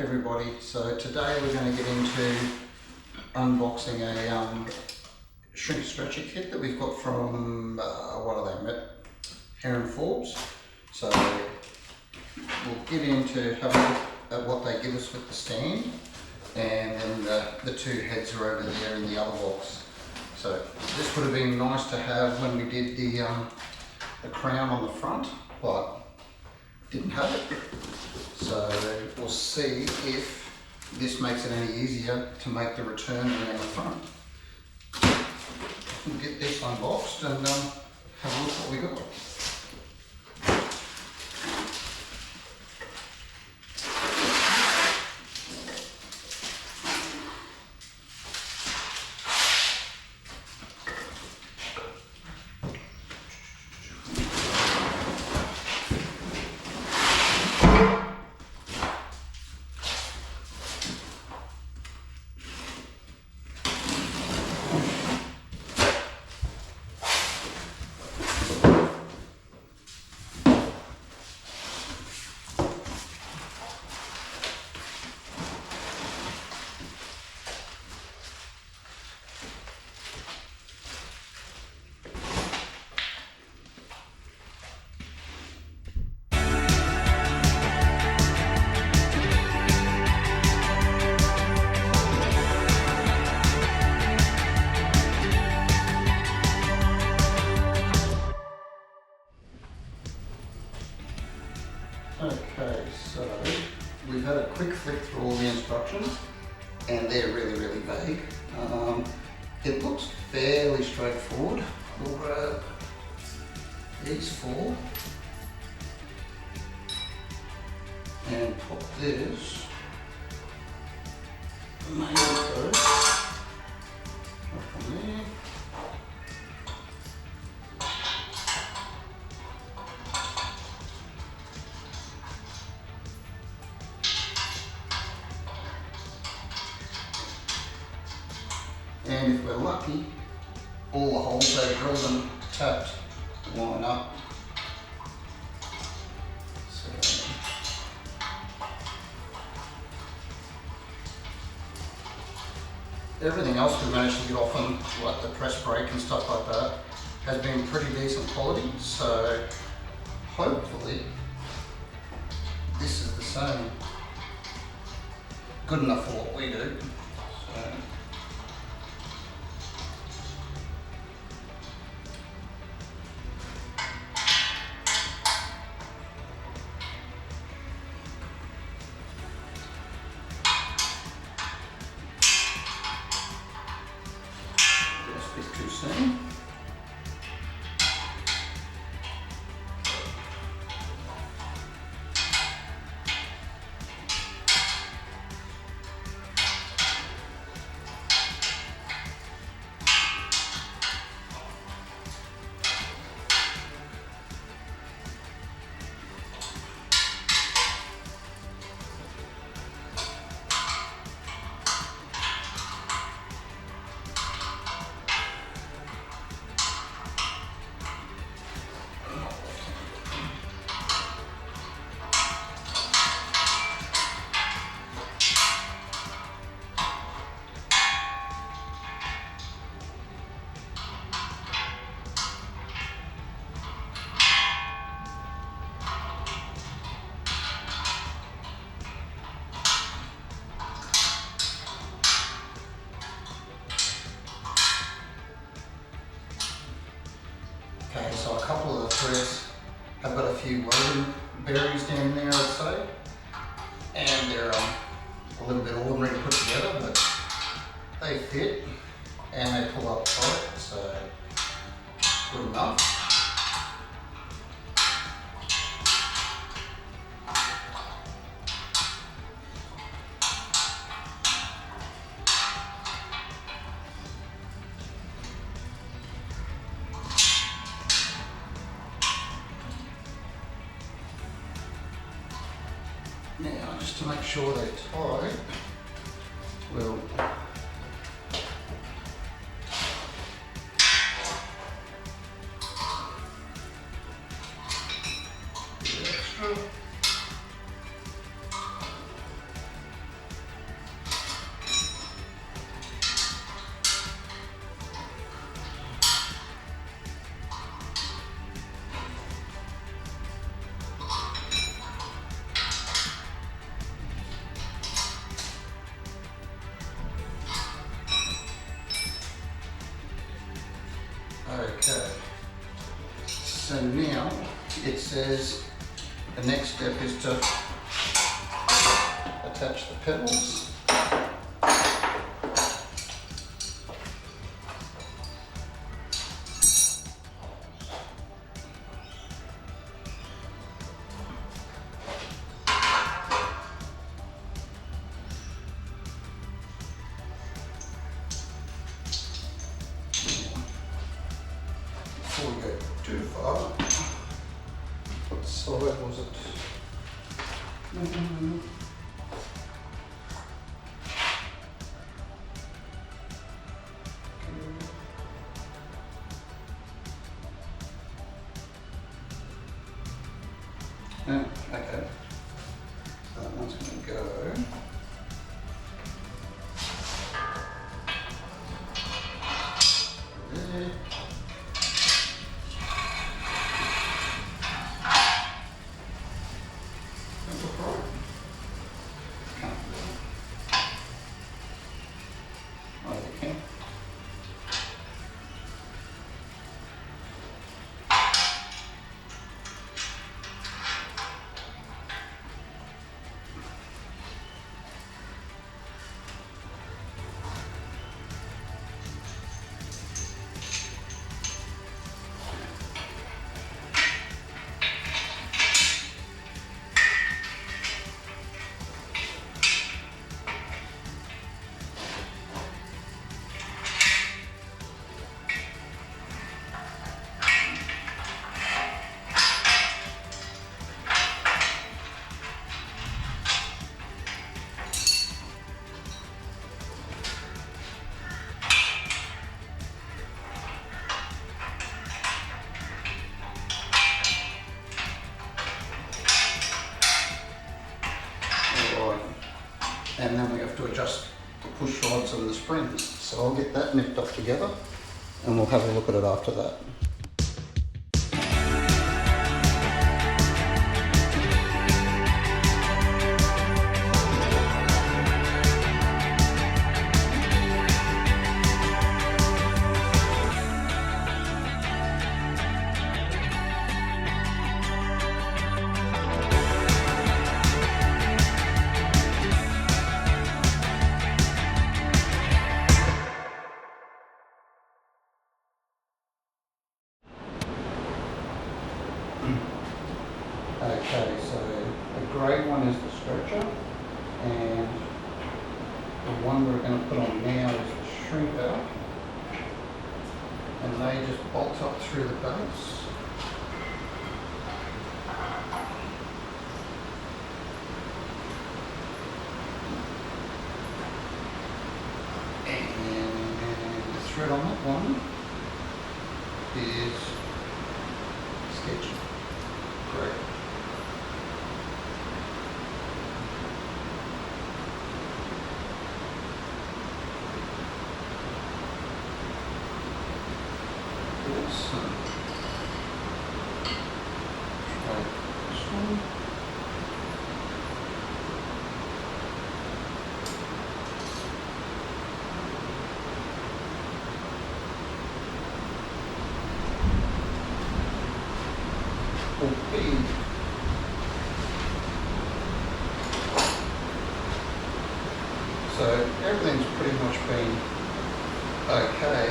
everybody. So today we're going to get into unboxing a shrink stretcher kit that we've got from, what are they, Hare and Forbes. So we'll get into having a look at what they give us with the stand, and then the two heads are over there in the other box. So this would have been nice to have when we did the crown on the front, but didn't have it. So we'll see if this makes it any easier to make the return around the front. We'll get this unboxed and have a look what we got. Okay, so we've had a quick flick through all the instructions and they're really vague. It looks fairly straightforward. We'll grab these four and pop this main code up on there. And if we're lucky, all the holes they've drilled and tapped line up. So everything else we've managed to get off on, like the press brake and stuff like that, has been pretty decent quality. So hopefully this is the same. Good enough for what we do. So, too soon. Okay, so a couple of the threads have got a few welding bearings down there, I'd say, and they're a little bit ordinary to put together, but they fit and they pull up tight, so good enough. Now, just to make sure they're tight, we'll Okay, so now it says the next step is to attach the pedals. Before we go too far, what side was it? Okay, so that one's going to go. There. That look right? Can't. Oh, they can. Alright, and then we have to adjust the push rods and the springs. So I'll get that nipped up together and we'll have a look at it after that. Okay, so the grey one is the stretcher, and the one we're going to put on now is the shrinker, and they just bolt up through the base. And the thread on that one is sketchy. Great. Awesome. Try this one. Okay. So everything's pretty much been okay,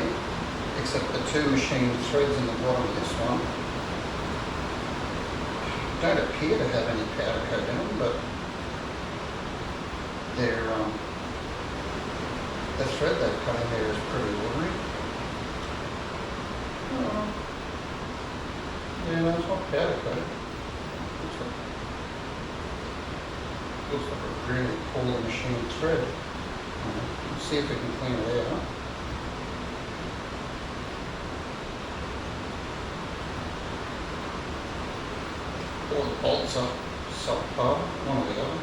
except the two machined threads in the bottom of this one don't appear to have any powder coat in them, but they're the thread they've cut in there is pretty ordinary. Oh. Yeah, no, it's not powder coat. Looks like a really poorly machined thread. Let's see if we can clean it out. Or the bolts are subpar, one or the other.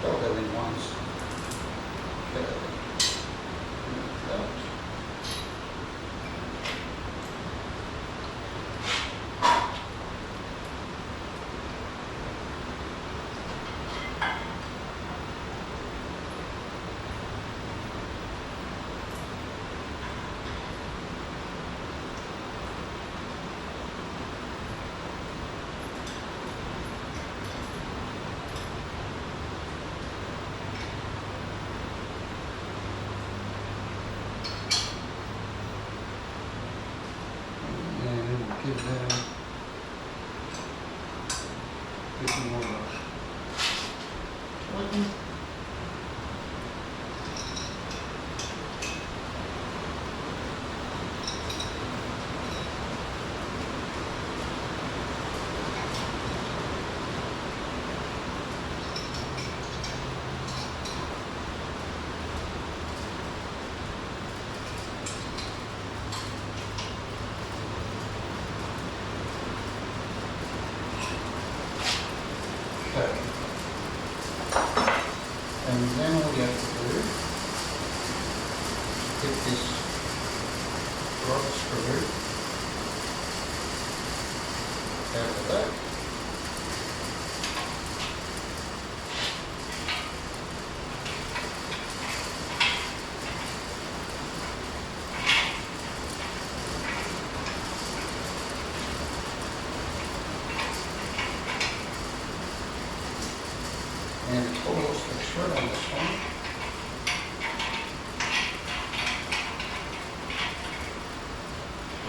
They'll go in once. Okay. That. Bit more brush. Okay. And then all you have to do is get this rod screw out of the back. And it's almost fixed right on this one.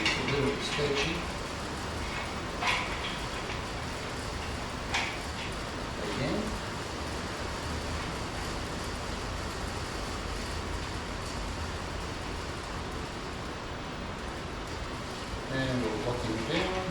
It's a little bit sketchy. Again. And we'll lock him down.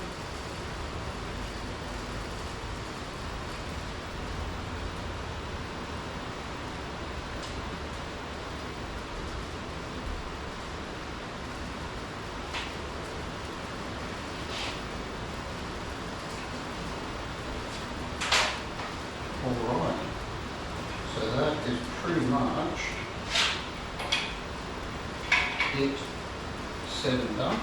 Alright, so that is pretty much it said and done.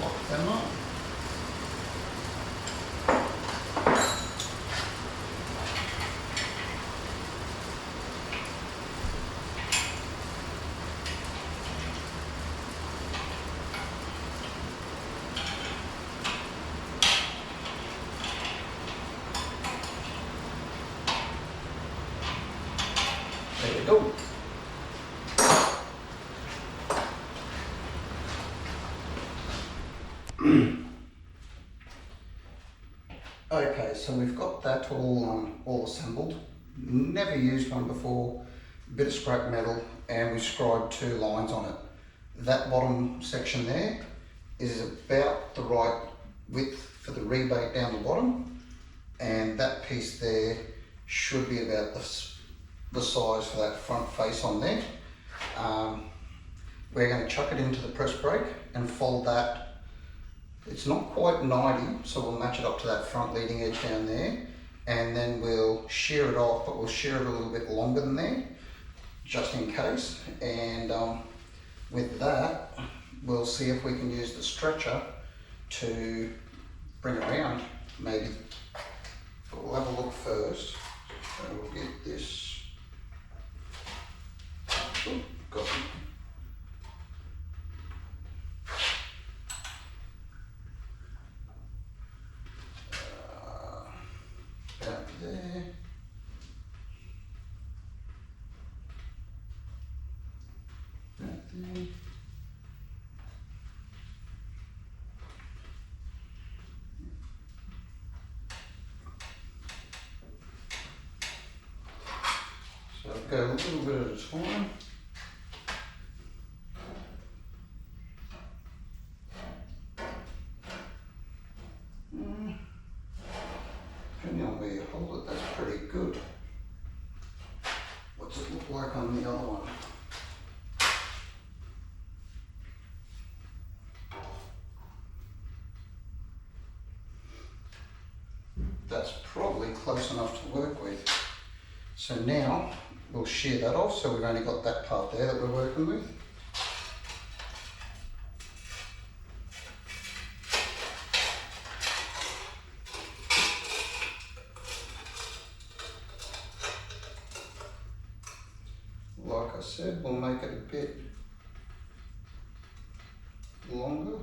Lock them up. There we go. Okay, so we've got that all assembled. Never used one before. Bit of scrap metal, and we scribed 2 lines on it. That bottom section there is about the right width for the rebate down the bottom, and that piece there should be about the size for that front face on there. We're going to chuck it into the press brake and fold that. It's not quite 90, so we'll match it up to that front leading edge down there, and then we'll shear it off, but we'll shear it a little bit longer than there, just in case. And with that, we'll see if we can use the stretcher to bring it around, maybe. But we'll have a look first. So we'll get this. Ooh, got it. About there. About there. So I'll go a little bit at a time. Depending on where you hold it, that's pretty good. What's it look like on the other one? That's probably close enough to work with. So now we'll shear that off, so we've only got that part there that we're working with. said, we'll make it a bit longer.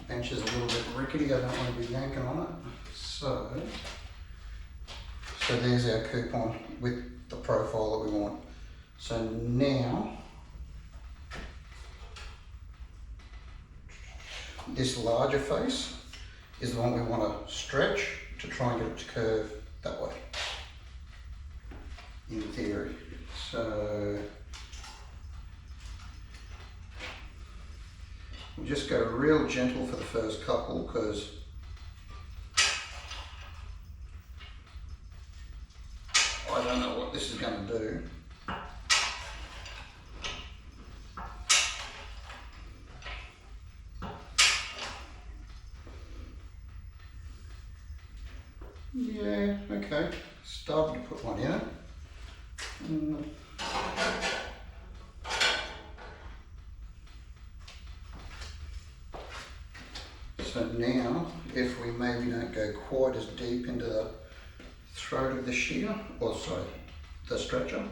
Bench is a little bit rickety, I don't want to be yanking on it. So there's our coupon with the profile that we want. So now, this larger face is the one we want to stretch to try and get it to curve that way, in theory. So we'll just go real gentle for the first couple because I don't know what this is going to do. Yeah, okay, started to put one in. So now, if we maybe don't go quite as deep into the throat of the shear, or sorry, the stretcher.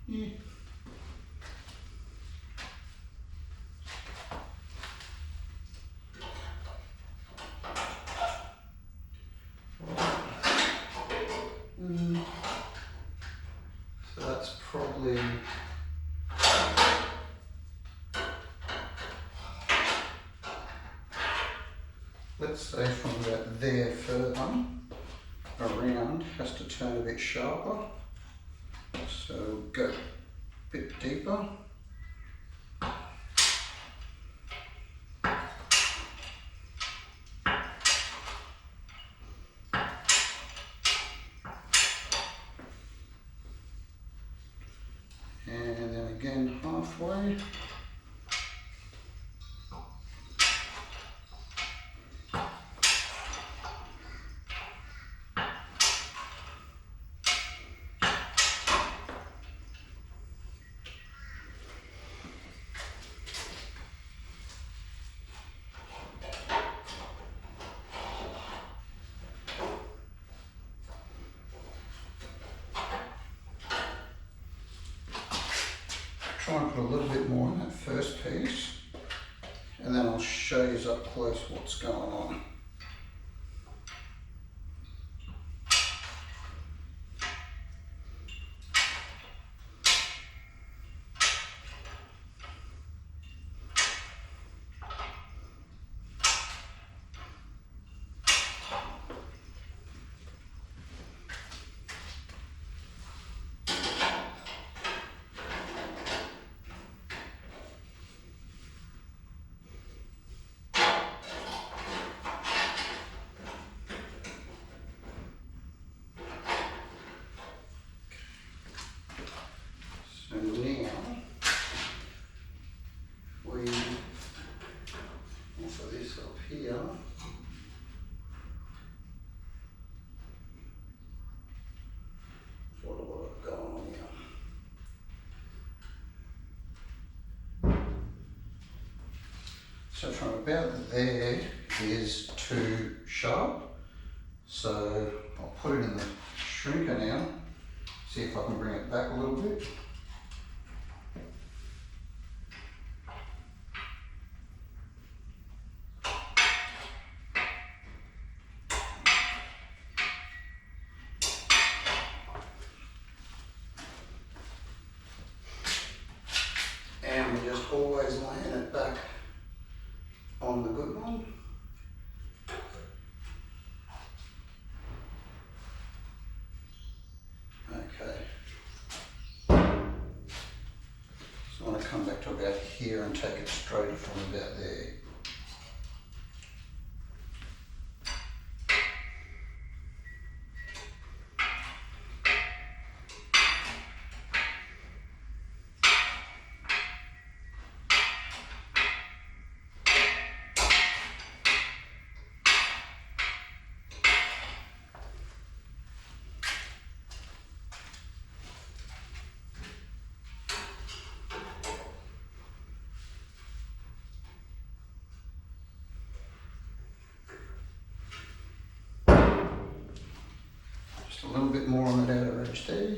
Yeah. So that's probably let's say from about there further around has to turn a bit sharper. So go a bit deeper. And then again halfway. Try and put a little bit more in that first piece, and then I'll show you up close what's going on. So now we offer this up here. What have I got going on here? So from about there is too sharp. So I'll put it in the shrinker now. See if I can bring it back a little bit. And we're just always laying it back on the good one. come back to about here and take it straight from about there. A little bit more on that outer edge there.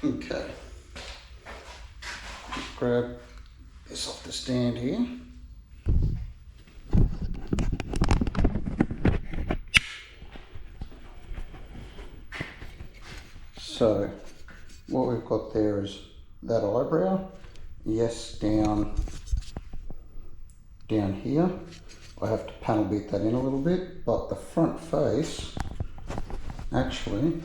Okay. Grab this off the stand here. So what we've got there is that eyebrow, yes, down here. I have to panel beat that in a little bit, but the front face actually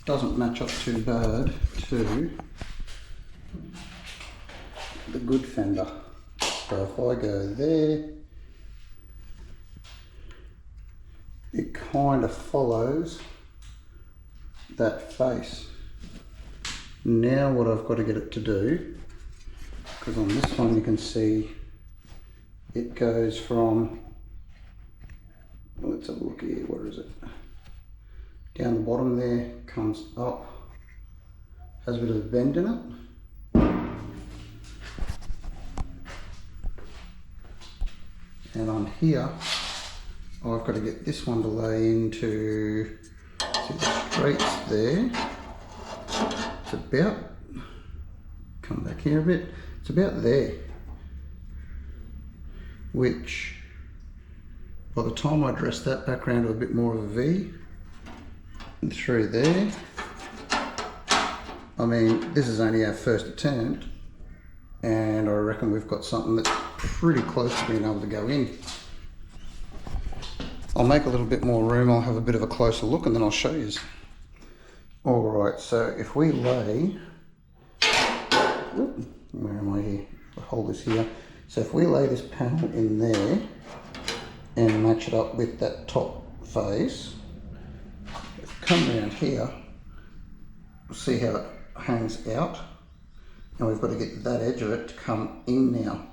doesn't match up too bad to the good fender. So if I go there, it kind of follows that face. Now what I've got to get it to do, because on this one you can see it goes from, let's have a look here, where is it? Down the bottom there, comes up, has a bit of a bend in it. And on here, I've got to get this one to lay into, see the straights there. It's about, come back here a bit, it's about there. Which, by the time I dress that back around to a bit more of a V, and through there, I mean, this is only our first attempt, and I reckon we've got something that's pretty close to being able to go in. I'll make a little bit more room, I'll have a bit of a closer look, and then I'll show you. Alright, so if we lay, where am I here? I'll hold this here. So if we lay this panel in there and match it up with that top face, if we come around here, we'll see how it hangs out. And we've got to get that edge of it to come in now.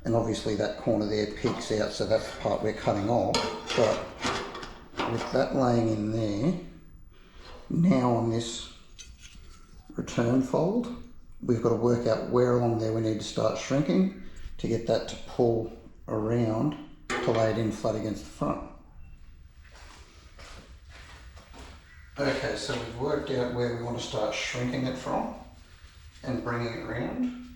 And obviously that corner there peeks out, so that's the part we're cutting off. But with that laying in there, now on this return fold, we've got to work out where along there we need to start shrinking to get that to pull around to lay it in flat against the front. Okay, so we've worked out where we want to start shrinking it from and bringing it around,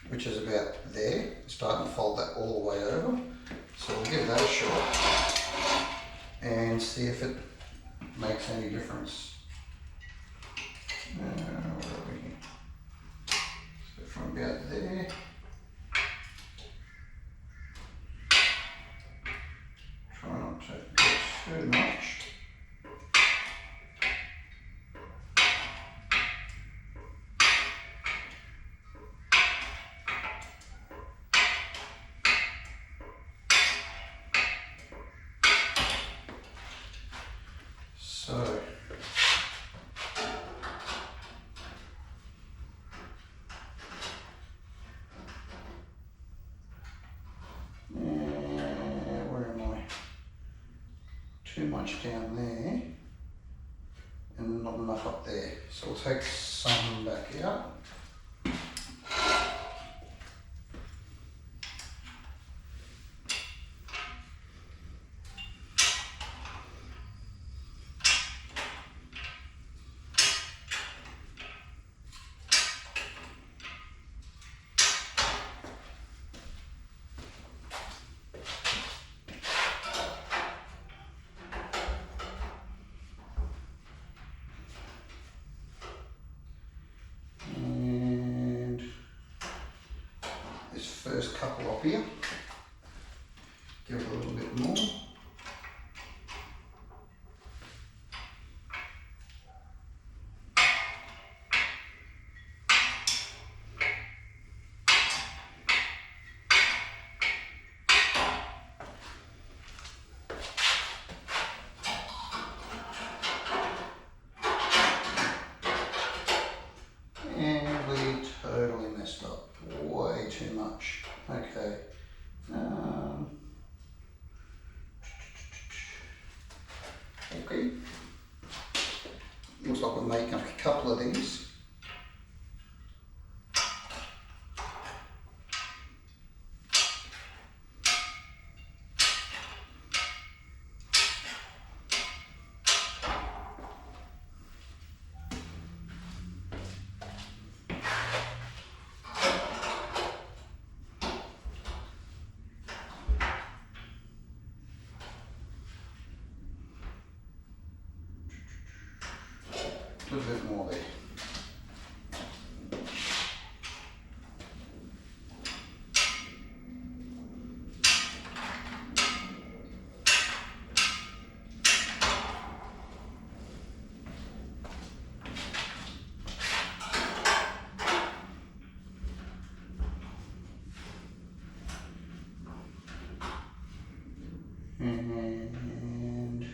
which is about there. Starting to fold that all the way over. So we'll give that a shot and see if it makes any difference. Where are we here? So from about there, try not to go too much. So where am I? Too much down there and not enough up there. So we'll take some back out. first couple off here. Give it a little bit more. And we totally messed up way too much. Okay. Okay. Looks like we're making a couple of these. A little bit more there. And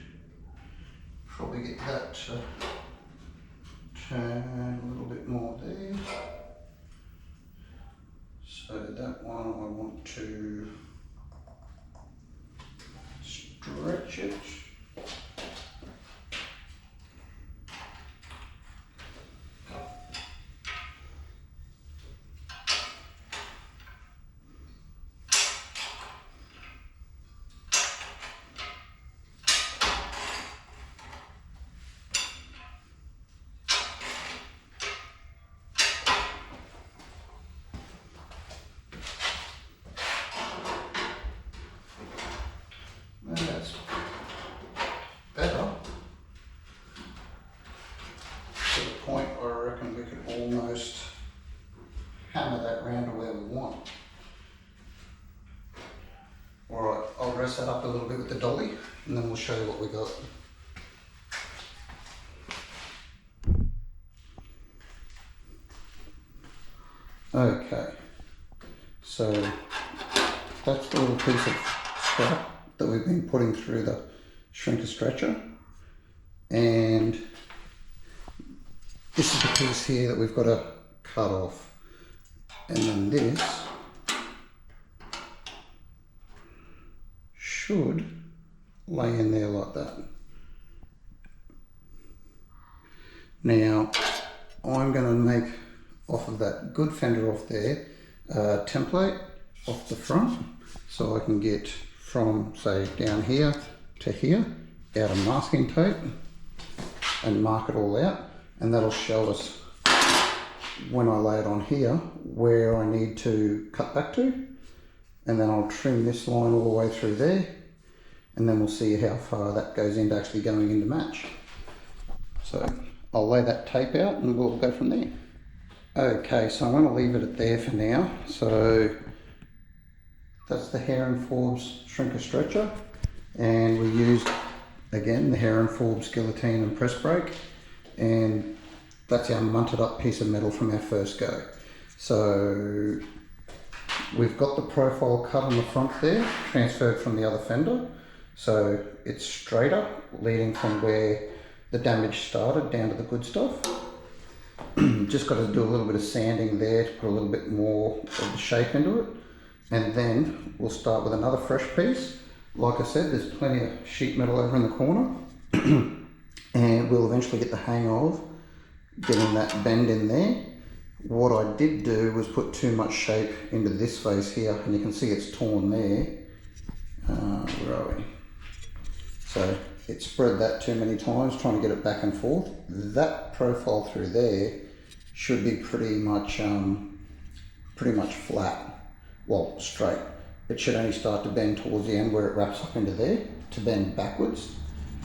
probably get that to turn a little bit more there. So that one I want to stretch it. That's better. To the point where I reckon we could almost hammer that round to where we want. Alright, I'll dress that up a little bit with the dolly and then we'll show you what we got. Okay, so that's the little piece of scrap that we've been putting through the shrinker stretcher, and this is the piece here that we've got to cut off, and then this should lay in there like that. Now I'm going to make off of that good fender off there template off the front, so I can get from say down here to here out of masking tape and mark it all out, and that'll show us when I lay it on here where I need to cut back to, and then I'll trim this line all the way through there, and then we'll see how far that goes into actually going into match. So I'll lay that tape out and we'll go from there. Okay, so I'm going to leave it at there for now. So that's the Hare and Forbes shrinker stretcher, and we used again the Hare and Forbes guillotine and press brake, and that's our munted up piece of metal from our first go. So we've got the profile cut on the front there, transferred from the other fender, so it's straighter, leading from where the damage started down to the good stuff. Just got to do a little bit of sanding there to put a little bit more of the shape into it, and then we'll start with another fresh piece. Like I said, there's plenty of sheet metal over in the corner and we'll eventually get the hang of getting that bend in there. What I did do was put too much shape into this face here, and you can see it's torn there. Where are we? So it spread that too many times trying to get it back and forth. That profile through there should be pretty much flat, well, straight. It should only start to bend towards the end where it wraps up into there to bend backwards.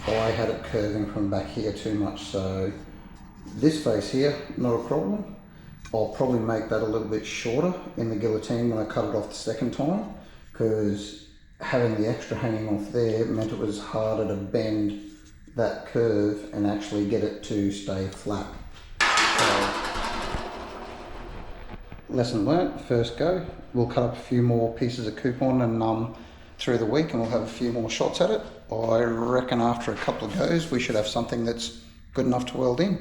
I had it curving from back here too much, so this face here, not a problem. I'll probably make that a little bit shorter in the guillotine when I cut it off the second time, because having the extra hanging off there meant it was harder to bend that curve and actually get it to stay flat. So, lesson learnt, first go. We'll cut up a few more pieces of coupon and through the week, and we'll have a few more shots at it. I reckon after a couple of goes we should have something that's good enough to weld in.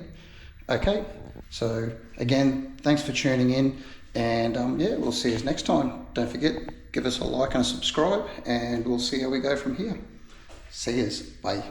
Okay, so again, thanks for tuning in, and yeah, we'll see you next time. Don't forget, give us a like and a subscribe, and we'll see how we go from here. See yous, bye.